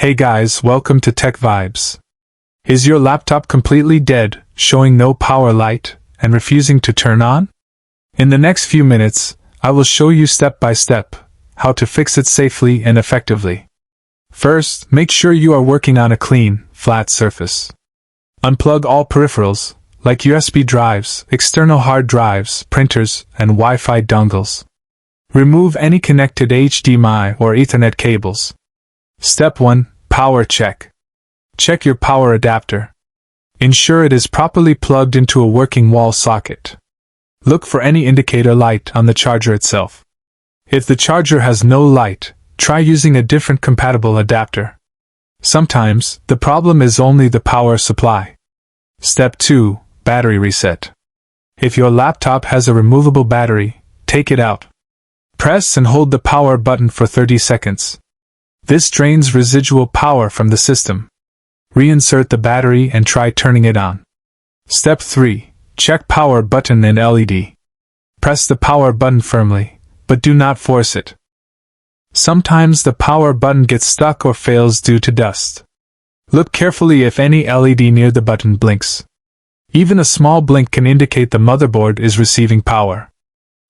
Hey guys, welcome to Tech Vibes. Is your laptop completely dead, showing no power light, and refusing to turn on? In the next few minutes, I will show you step by step how to fix it safely and effectively. First, make sure you are working on a clean, flat surface. Unplug all peripherals, like USB drives, external hard drives, printers, and Wi-Fi dongles. Remove any connected HDMI or Ethernet cables. Step 1. Power check. Check your power adapter. Ensure it is properly plugged into a working wall socket. Look for any indicator light on the charger itself. If the charger has no light, try using a different compatible adapter. Sometimes, the problem is only the power supply. Step 2. Battery reset. If your laptop has a removable battery, take it out. Press and hold the power button for 30 seconds. This drains residual power from the system. Reinsert the battery and try turning it on. Step 3. Check power button and LED. Press the power button firmly, but do not force it. Sometimes the power button gets stuck or fails due to dust. Look carefully if any LED near the button blinks. Even a small blink can indicate the motherboard is receiving power.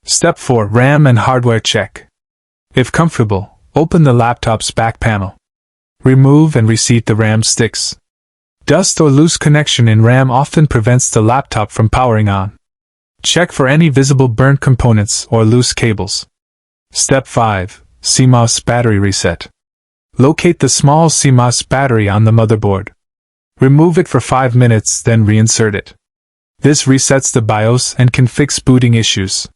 Step 4. RAM and hardware check. If comfortable, open the laptop's back panel. Remove and reseat the RAM sticks. Dust or loose connection in RAM often prevents the laptop from powering on. Check for any visible burnt components or loose cables. Step 5. CMOS battery reset. Locate the small CMOS battery on the motherboard. Remove it for 5 minutes, then reinsert it. This resets the BIOS and can fix booting issues.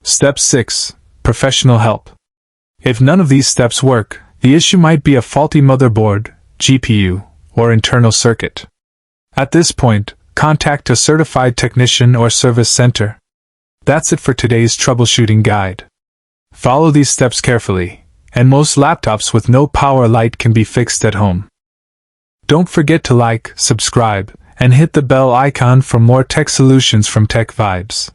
Step 6. Professional help. If none of these steps work, the issue might be a faulty motherboard, GPU, or internal circuit. At this point, contact a certified technician or service center. That's it for today's troubleshooting guide. Follow these steps carefully, and most laptops with no power light can be fixed at home. Don't forget to like, subscribe, and hit the bell icon for more tech solutions from Tech Vibes.